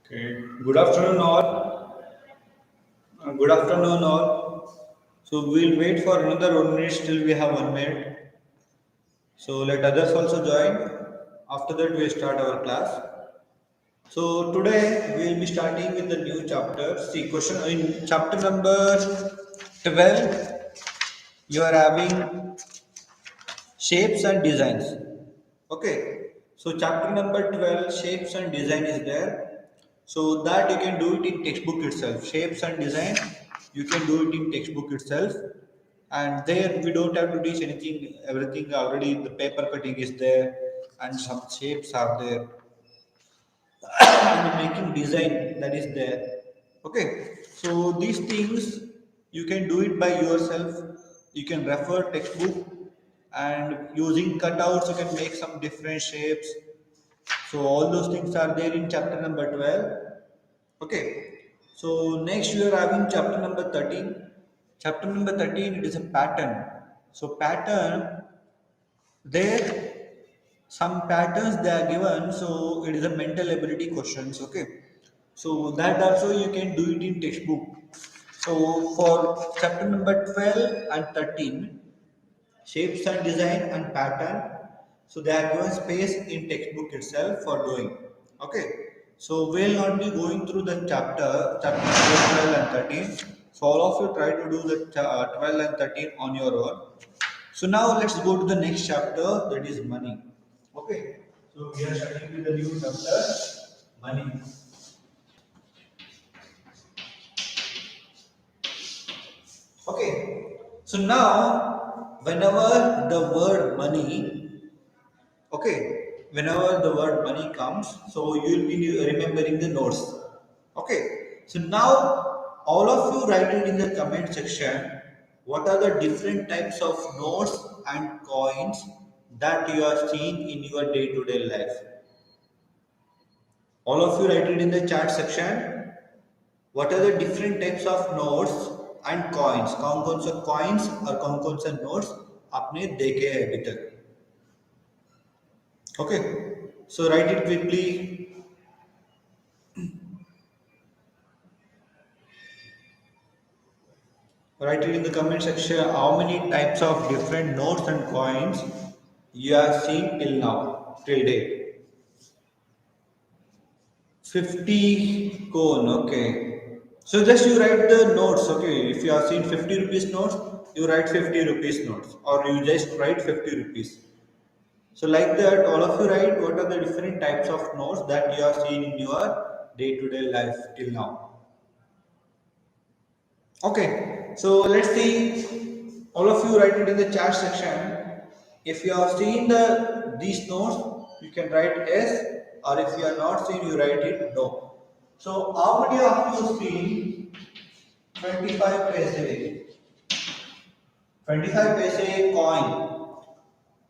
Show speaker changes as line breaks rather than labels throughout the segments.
Okay. Good afternoon, all. Good afternoon, all. So we'll wait for another 1 minute till we have 1 minute. So let others also join. After that, we start our class. So today we'll be starting with the new chapter. See, question in chapter number 12. You are having shapes and designs. Okay. So chapter number 12, shapes and design is there. So that you can do it in textbook itself. Shapes and design, you can do it in textbook itself. And there we don't have to teach anything, everything already the paper cutting is there and some shapes are there and making design that is there. Okay. So these things you can do it by yourself. You can refer textbook and using cutouts you can make some different shapes. So all those things are there in chapter number 12. Okay. So next we are having chapter number 13. Chapter number 13, it is a pattern. So pattern, there some patterns they are given, so it is a mental ability questions. Okay. So that also you can do it in textbook. So for chapter number 12 and 13, shapes and design and pattern, so they are given space in textbook itself for doing. Okay. So we'll not be going through the chapter number 12 and 13. So all of you try to do the 12 and 13 on your own. So now let's go to the next chapter, that is money. Okay. So we are starting with the new chapter, money. Okay. So now whenever the word money, okay, whenever the word money comes, so you will be remembering the notes. Okay, so now all of you write it in the comment section. What are the different types of notes and coins that you are seeing in your day-to-day life? All of you write it in the chat section. What are the different types of notes and coins? कौन कौन से coins और कौन कौन से notes आपने देखे हैं अभी तक? Okay, so write it quickly. Write it in the comment section how many types of different notes and coins you have seen till now, till date. 50 coin, okay. So just you write the notes, okay. If you have seen 50 rupees notes, you write 50 rupees notes or you just write 50 rupees. So like that, all of you write what are the different types of notes that you have seen in your day-to-day life till now. Okay, so let's see. All of you write it in the chat section. If you have seen these notes, you can write yes, or if you are not seen, you write it no. So how many of you seen 25 paise? 25 paise coin.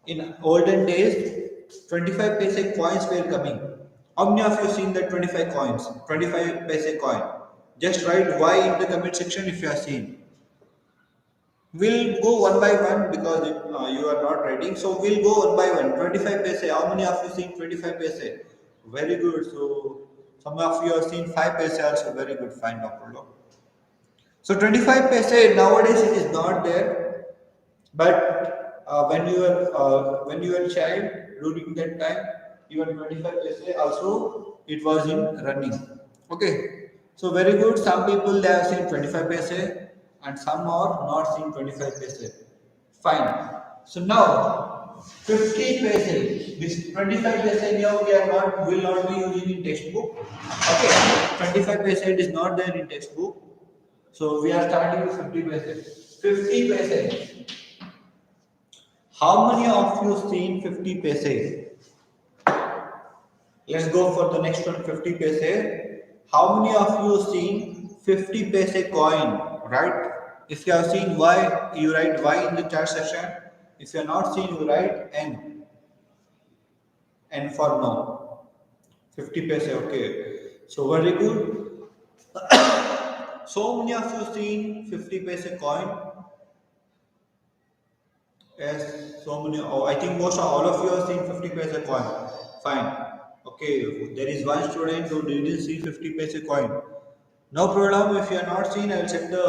In olden days, 25 paise coins were coming. How many of you seen that 25 coins? 25 paise coin. Just write Y in the comment section if you have seen. We'll go one by one because you are not writing. So we'll go one by one. 25 paise. How many of you seen 25 paise? Very good. So some of you have seen 5 paise also. Very good. Fine, no problem. So 25 paise nowadays it is not there. But when you were a child during that time, even 25 paise also it was in running. Okay. So very good. Some people they have seen 25 paise and some are not seen 25 paise. Fine. So now 50 paise. This 25 paise now we are not will not be using in textbook. Okay. 25 paise it is not there in textbook. So we are starting with 50 paise. 50 paise. How many of you seen 50 paise? Let's go for the next one, 50 paise. How many of you seen 50 paise coin? Right? If you have seen Y, you write Y in the chat section. If you are not seen, you write N. N for no. 50 paise, okay. So very good. So many of you seen 50 paise coin? Yes, so many. Oh, I think most all of you have seen 50 paise coin. Fine. Okay, there is one student who didn't see 50 paise coin. No problem. If you are not seen, I will send the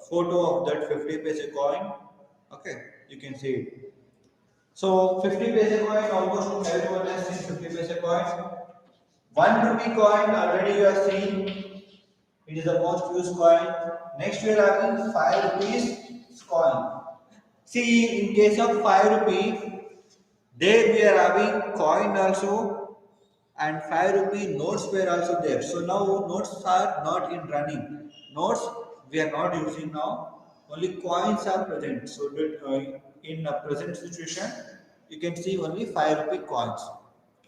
photo of that 50 paise coin. Okay, you can see it. So 50 paise coin, almost everyone has seen 50 paise coin. 1 rupee coin already you are seeing. It is the most used coin. Next we are having 5 rupees coin. See, in case of 5 rupee, there we are having coin also and 5 rupee notes were also there. So now notes are not in running. Notes we are not using now. Only coins are present. So that in a present situation, you can see only 5 rupee coins.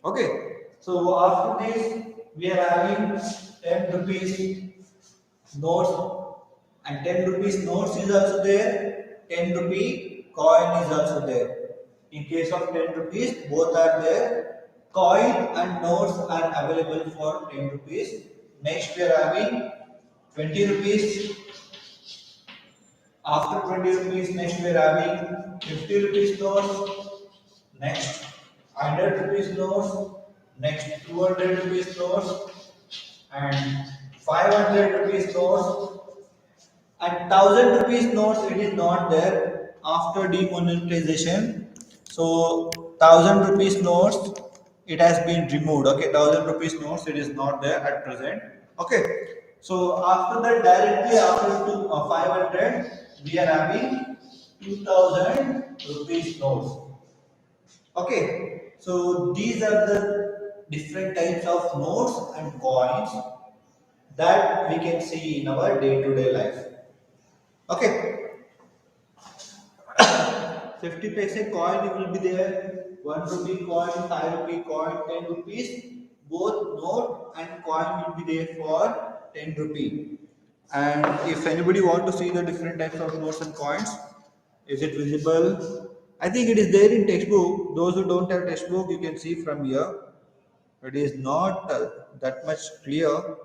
Okay. So after this, we are having 10 rupees notes and 10 rupees notes is also there, 10 rupee coin is also there. In case of 10 rupees, both are there. Coin and notes are available for 10 rupees. Next we are having 20 rupees. After 20 rupees, next we are having 50 rupees notes. Next 100 rupees notes. Next 200 rupees notes and 500 rupees notes. And 1000 rupees notes it is not there after demonetization. So 1000 rupees notes it has been removed. Okay, 1000 rupees notes it is not there at present. Okay, so after that directly after 500 we are having 2000 rupees notes. Okay, so these are the different types of notes and coins that we can see in our day-to-day life. Okay, 50 paise coin will be there, 1 rupee coin, 5 rupee coin, 10 rupees. Both note and coin will be there for 10 rupee. And if anybody want to see the different types of notes and coins, is it visible? I think it is there in textbook. Those who don't have textbook, you can see from here. It is not that much clear.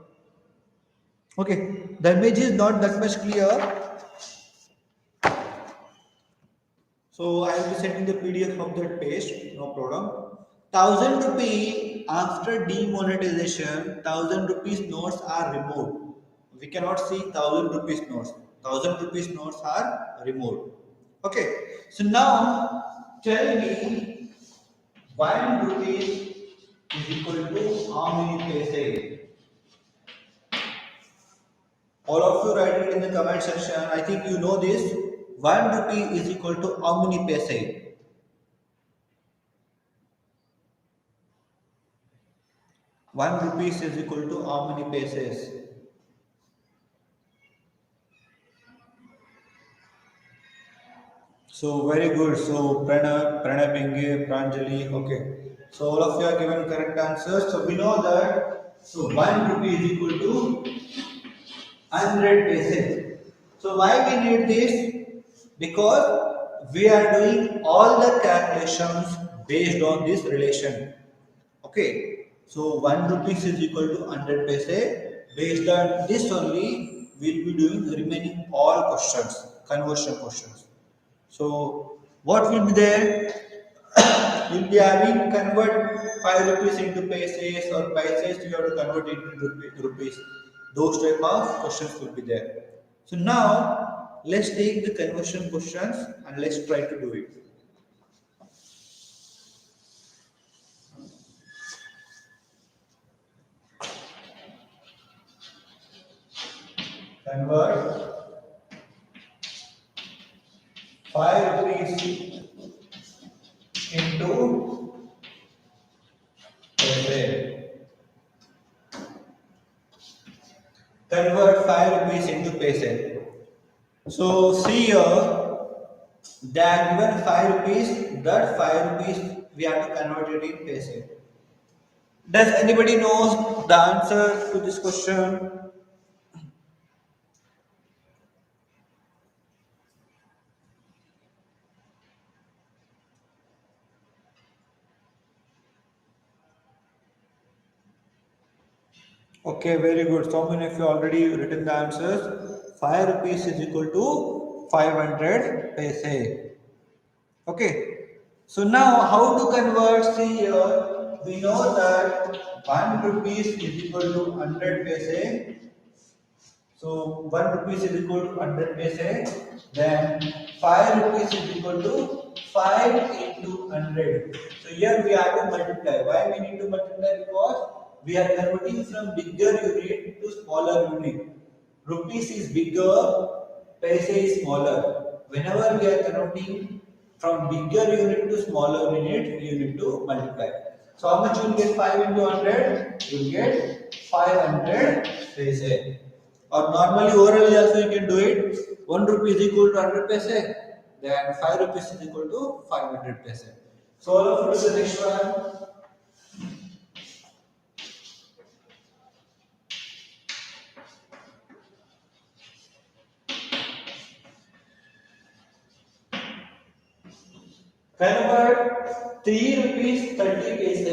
Okay, the image is not that much clear. So I will be sending the PDF of that page, no problem. 1000 rupee after demonetization, 1000 rupees notes are removed. We cannot see 1000 rupees notes. 1000 rupees notes are removed. Okay. So now tell me 1 rupees is equal to how many paise? All of you write it in the comment section. I think you know this. 1 rupee is equal to how many paise? 1 rupees is equal to how many paces? So very good. So Pranab, Inge, Pranjali. Okay. So all of you are given correct answers. So we know that. So 1 rupee is equal to 100 paces. So why we need this? Because we are doing all the calculations based on this relation. Okay, so 1 rupees is equal to 100 paise. Based on this only, we'll be doing the remaining all questions, conversion questions. So what will be there? You'll be having convert 5 rupees into paise or paise you have to convert it into rupees. Those type of questions will be there. So now let's take the conversion questions and let's try to do it. Convert 5 rupees into paise. Convert 5 rupees into paise. So see here, they are given 5 rupees, that 5 rupees we have to convert it in paise. Does anybody know the answer to this question? Okay, very good. So many of you already written the answers. 5 rupees is equal to 500 paise. Okay. So now how to convert? See here, we know that 1 rupees is equal to 100 paise. So 1 rupees is equal to 100 paise. Then 5 rupees is equal to 5 into 100. So here we have to multiply. Why we need to multiply? Because we are converting from bigger unit to smaller unit. Rupees is bigger, paise is smaller. Whenever we are converting from bigger unit to smaller unit, you need to multiply. So how much you will get 5 into 100? You will get 500 paise. Or normally orally also you can do it. 1 rupee is equal to 100 paise. Then 5 rupees is equal to 500 paise. So all of you do the next one. Convert 3 rupees 30 paise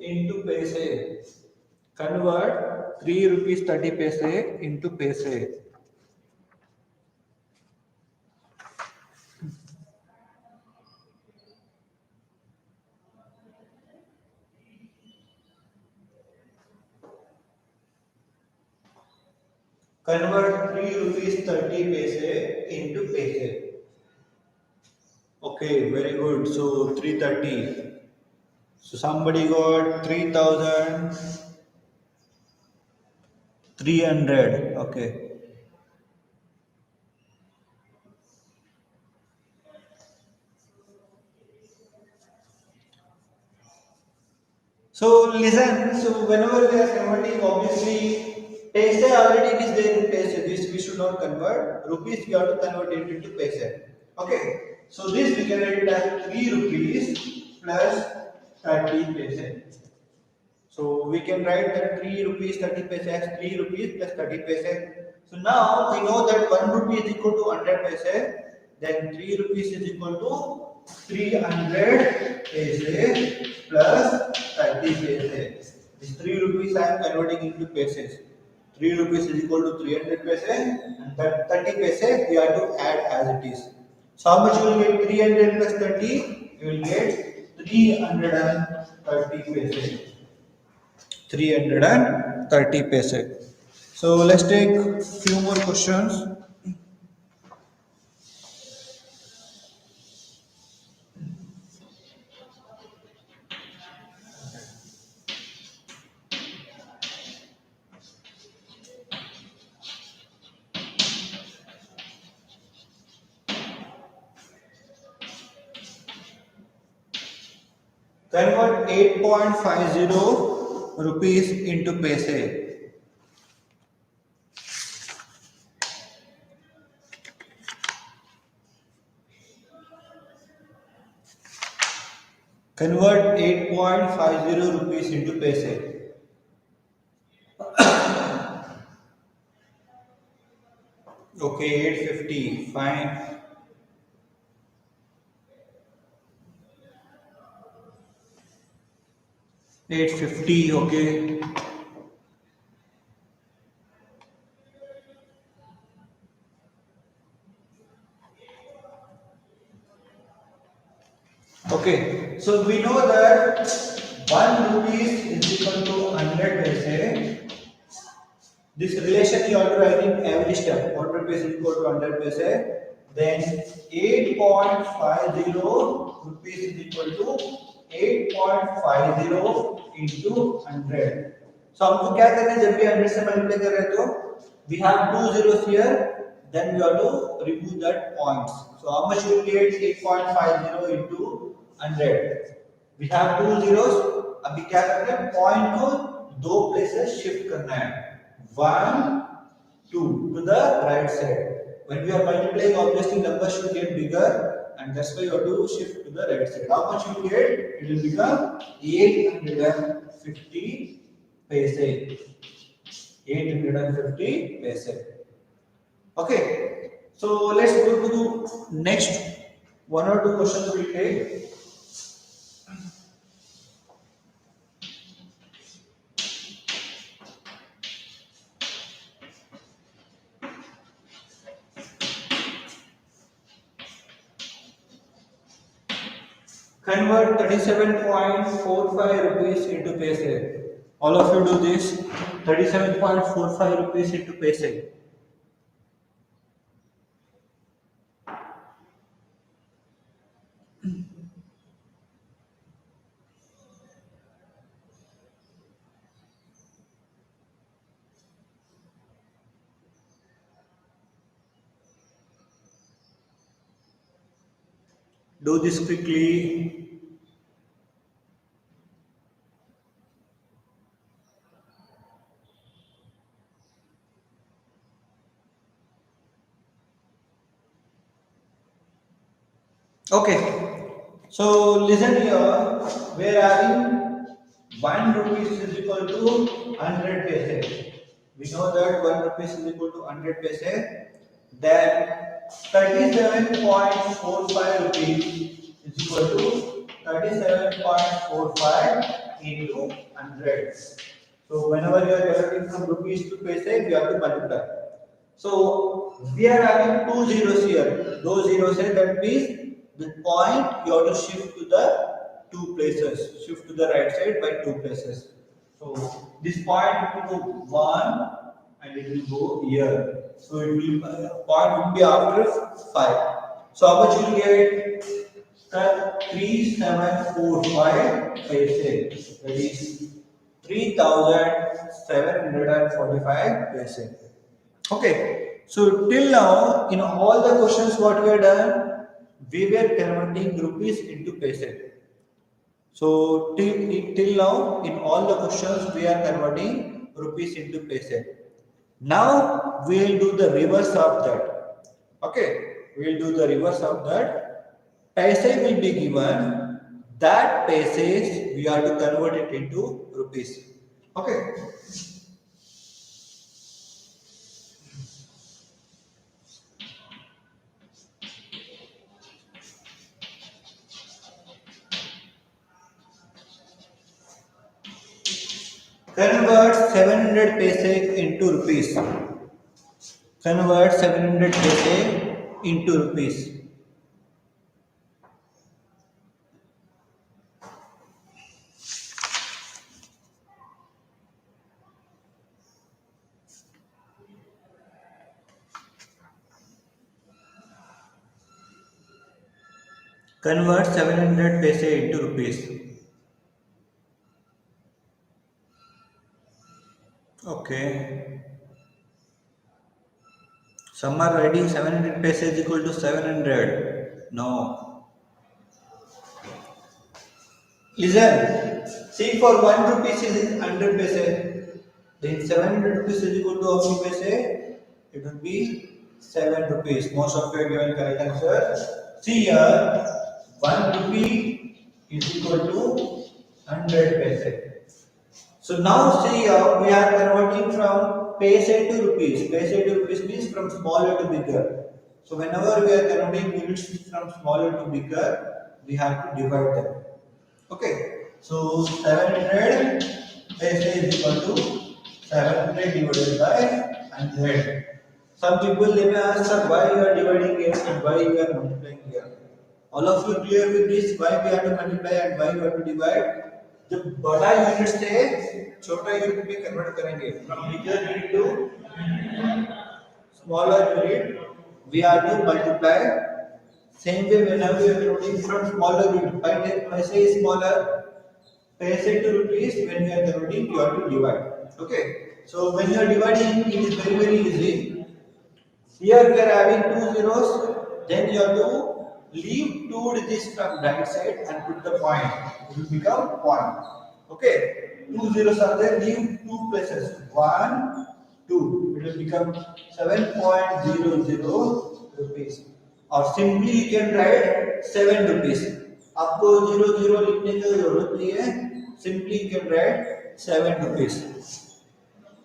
into paise. Convert 3 rupees 30 paise into paise. Convert 3 rupees 30 paise into paise. Okay, very good. So 330. So somebody got 3,300. Okay. So listen, so whenever we are converting, obviously paise already is there in paise. This we should not convert. Rupees we have to convert it into paise. Okay. So this we can write it as 3 rupees plus 30 paise. So we can write that 3 rupees 30 paise as 3 rupees plus 30 paise. So now we know that 1 rupee is equal to 100 paise. Then 3 rupees is equal to 300 paise plus 30 paise. This 3 rupees I am converting into paises. 3 rupees is equal to 300 paise and that 30 paise we have to add as it is. So how much you will get 300 plus 30? You will get 330 paise. 330 paise. So let's take few more questions. Convert 8.50 rupees into paise. Convert 8.50 rupees into paise. Okay, 850. Fine. 850. Okay. Okay. So we know that 1 rupees is equal to 100 paise. This relation you are writing every step. 1 rupees is equal to 100 paise. Then 8.50 rupees is equal to 8.50 into 100. So हमको क्या करना है जब भी 100 से multiply कर रहे हैं तो we have two zeros here. Then we have to remove that points. So how much you will get 8.50 into 100. We have two zeros. अभी क्या करना है पॉइंट को दो प्लेसेस शिफ्ट करना है 1 2 to the right side. When we are multiplying, obviously number should get bigger, and that's why you have to shift to the right side. How much you get? It will become 850 paise. 850 paise. Okay. So let's go to the next one or two questions we take. Convert 37.45 rupees into paise. All of you do this. 37.45 rupees into paise. Do this quickly. Okay. So listen here. We are having 1 rupees is equal to 100 paise. We know that 1 rupees is equal to 100 paise. Then 37.45 rupees is equal to 37.45 into 100. So whenever you are converting from rupees to paise, we have to multiply. So we are having two zeros here. Those zeros say that means the point you have to shift to the two places. Shift to the right side by two places. So this point will go one and it will go here. So it will point will be after 5. So how much you will get? 3745 paise. That is 3745 paise. Okay, so till now, in all the questions what we have done, we were converting rupees into paise. So till now, in all the questions, we are converting rupees into paise. Now we will do the reverse of that. Okay, we will do the reverse of that. Paise will be given. That paise we have to convert it into rupees. Okay. Convert 700 paise into rupees. Convert 700 paise into rupees. Convert 700 paise into rupees. Okay. Some are writing 700 paise is equal to 700. No. Listen. See, for 1 rupees is 100 paise. Then 700 rupees is equal to how many paise? It will be 7 rupees. Most of you given correct answer. See here, 1 rupee is equal to 100 paise. So now see we are converting from paise to rupees. Paise to rupees means from smaller to bigger. So whenever we are converting units from smaller to bigger, we have to divide them. Okay. So 700 paise is equal to 700 divided by 100. Some people they may ask, sir, why you are dividing here and why you are multiplying here. All of you clear with this? Why we have to multiply and why we have to divide? जब बड़ा unit से छोटा unit में convert करेंगे from bigger unit to smaller unit, we have to multiply. Same way whenever we are converting from smaller unit, by say smaller paise to rupees, when we are converting, you have to divide. Okay. So when you are dividing, it is very easy. Here we are having two zeros, then you have to leave two digits from right side and put the point. It will become point. Okay, two zeros are there, leave two places. 1, 2. It will become 7.00 rupees. Or simply you can write 7 rupees. आपको 00 लिखने की जरूरत नहीं है. Simply you can write 7 rupees.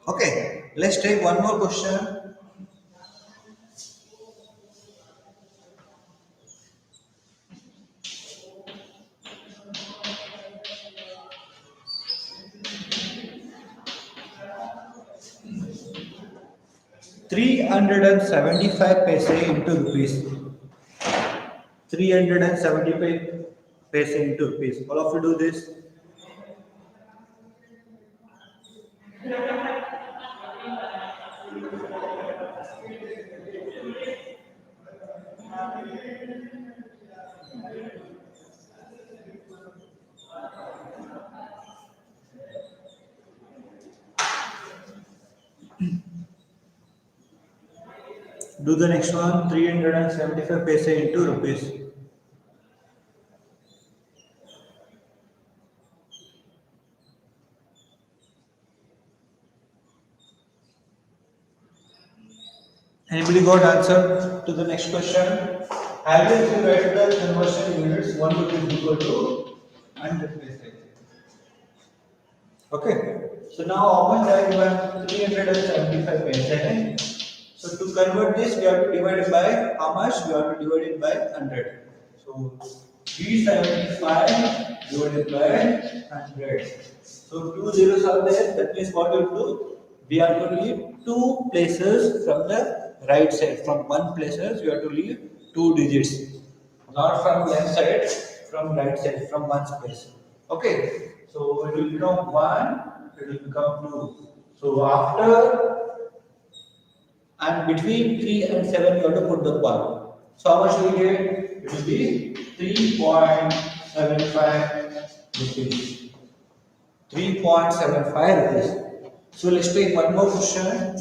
Okay, let's take one more question. 375 paise into rupees. 375 paise into rupees. All of you do this. Do the next one, 375 paise into rupees. Anybody got answer to the next question? Have you write the conversion units? 1 rupee is equal to 100 paise. Okay. So now how much I want 375 paise. So to convert this, we have to divide it by how much? We have to divide it by 100. So 375 divided by 100. So two zeros are there. That means what we do? We have to leave two places from the right side. From one places, we have to leave two digits. Not from left side, from right side, from one space. Okay. So it will become 1, it will become 2. So after and between 3 and 7 you have to put the 1. So how much will you get? It will be 3.75 rupees. 3.75 rupees. So let's take one more question.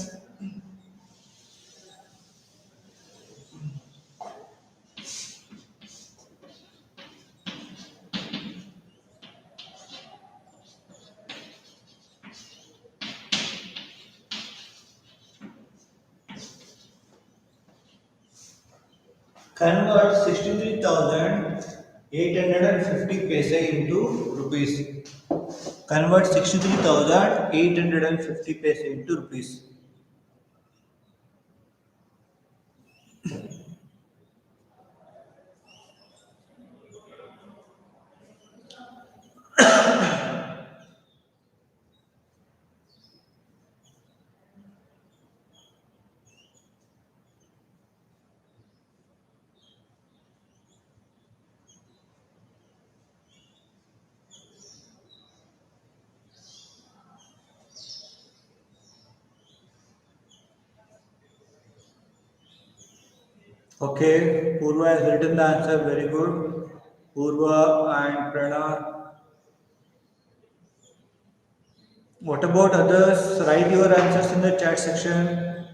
Convert 63,850 paise into rupees. Convert 63,850 paise into rupees. Okay, Purva has written the answer, very good. Purva and Prana. What about others? Write your answers in the chat section.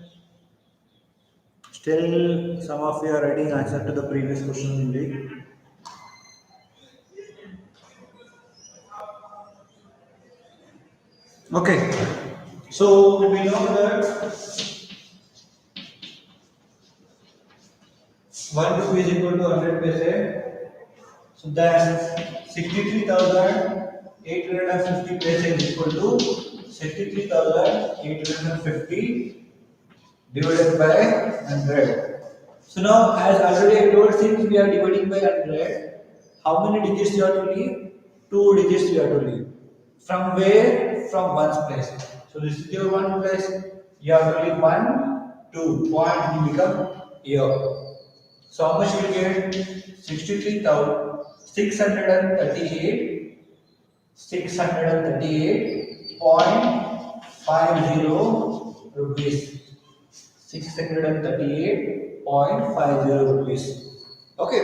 Still, some of you are writing answer to the previous question only. Okay, so we know that 1 rupee is equal to 100 paise. So then 63,850 paise is equal to 63,850 divided by 100. So now, as already I told, since we are dividing by 100, how many digits you have to leave? Two digits you have to leave. From where? From one's place. So this is your one place. You have to leave 1, 2. Point will become here. So how much you will get? 63,638 638.50 rupees. 638.50 rupees. Okay.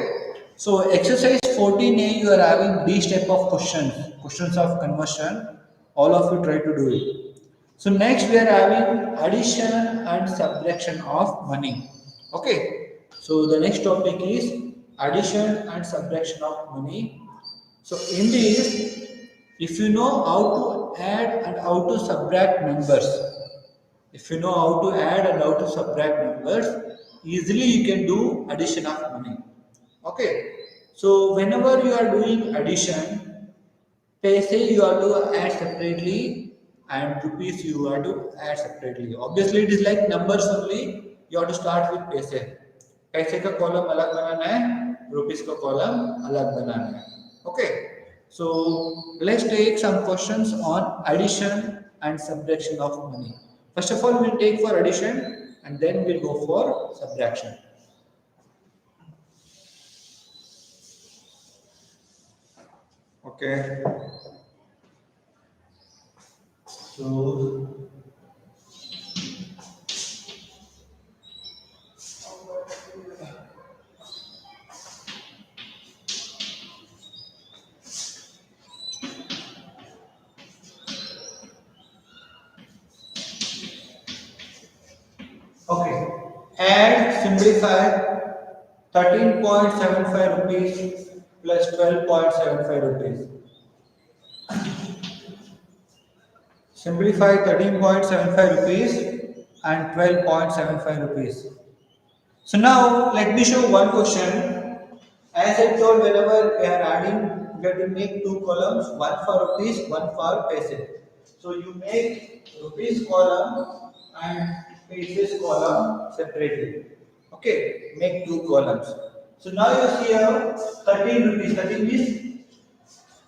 So exercise 14a, you are having these type of questions of conversion. All of you try to do it. So next we are having addition and subtraction of money. Okay. So the next topic is addition and subtraction of money. So in this, if you know how to add and how to subtract numbers, if you know how to add and how to subtract numbers, easily you can do addition of money. Okay. So whenever you are doing addition, paise you have to add separately and rupees you have to add separately. Obviously, it is like numbers only. You have to start with paise. पैसे का column अलग बनाना है, rupees का column अलग बनाना है. Okay. So let's take some questions on addition and subtraction of money. First of all, we'll take for addition and then we'll go for subtraction. Okay. So okay. And simplify 13.75 rupees plus 12.75 rupees. Simplify 13.75 rupees and 12.75 rupees. So now let me show one question. As I told, whenever we are adding, we have to make two columns, one for rupees, one for paise. So you make rupees column and paises column separately. Okay, make two columns. So now you see here 13 rupees. 13 is,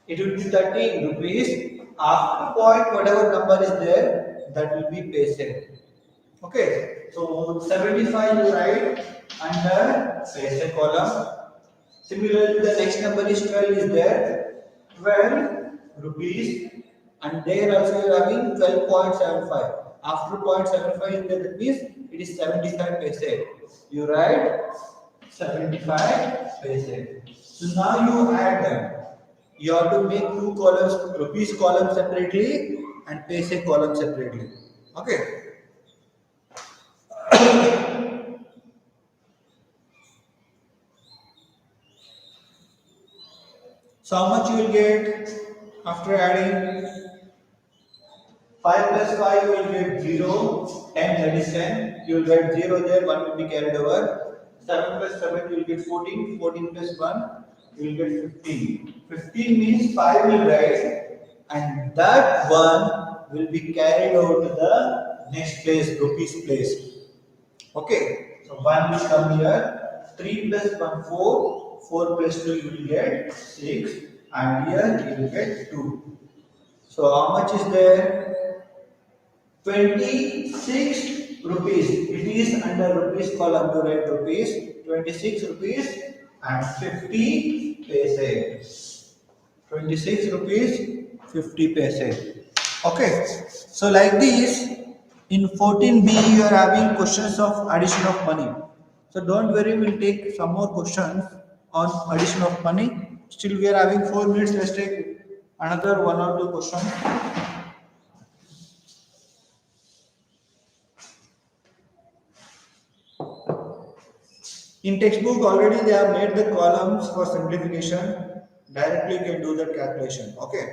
it will be 13 rupees. After point, whatever number is there, that will be paise. Okay, so 75 you write under paise column. Similarly, the next number is 12 is there. 12 rupees, and there also you are having 12.75. After 0.75 in the rupees, it is 75 paise. You write 75 paise. So now you add them. You have to make two columns, rupees column separately and paise column separately. Okay. So how much you will get after adding 5 plus 5 you will get 0, 10 that is 10, you will get 0 there, 1 will be carried over, 7 plus 7 you will get 14, 14 plus 1 you will get 15. 15 means 5 will rise and that 1 will be carried over to the next place, rupees place. Okay, so 1 will come here, 3 plus 1 4, 4 plus 2 you will get 6 and here you will get 2. So how much is there? 26 rupees. It is under rupees column to write rupees. 26 rupees and 50 paise. 26 rupees 50 paise. Okay. So like this, in 14B you are having questions of addition of money. So don't worry, we'll take some more questions on addition of money. Still we are having 4 minutes. Let's take another one or two questions. In textbook already they have made the columns for simplification. Directly you can do that calculation. Okay.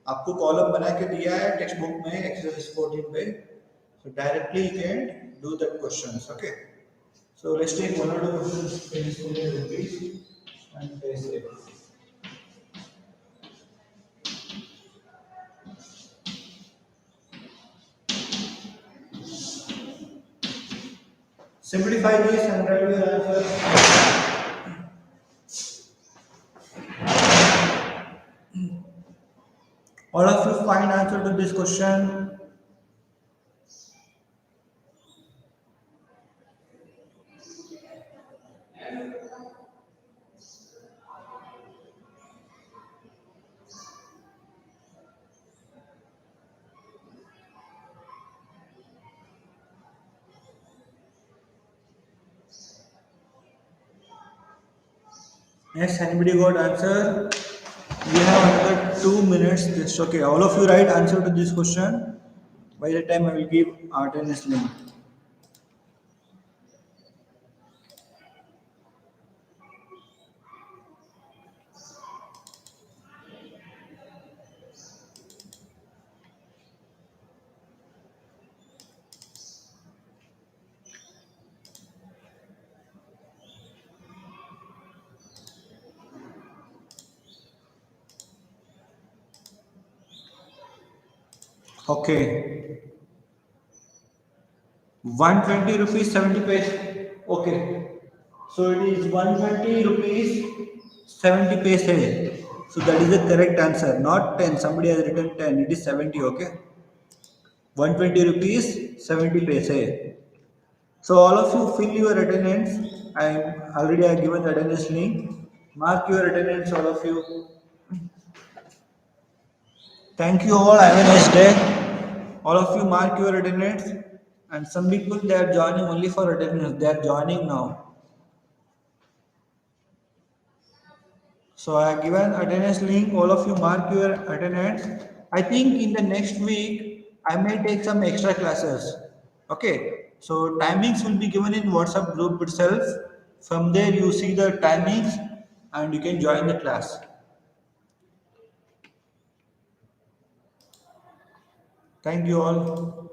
आपको column बना के दिया है text book में exercise 14 पे. So directly you can do that questions. Okay. So let's take one or two questions. Rupees and paise. Simplify this and write your answer. All of you find answer to this question. Next, anybody got answer? We have another 2 minutes. Just okay. All of you write answer to this question. By the time I will give attendance link. Okay. 120 rupees 70 paise. Okay. So it is 120 rupees 70 paise. So that is the correct answer. Not 10. Somebody has written 10. It is 70. Okay. 120 rupees 70 paise. So all of you fill your attendance. I already have given the attendance link. Mark your attendance, all of you. Thank you all. Have a nice day. All of you mark your attendance. And some people they are joining only for attendance. They are joining now. So I have given attendance link. All of you mark your attendance. I think in the next week I may take some extra classes. Okay. So timings will be given in WhatsApp group itself. From there you see the timings and you can join the class. Thank you all.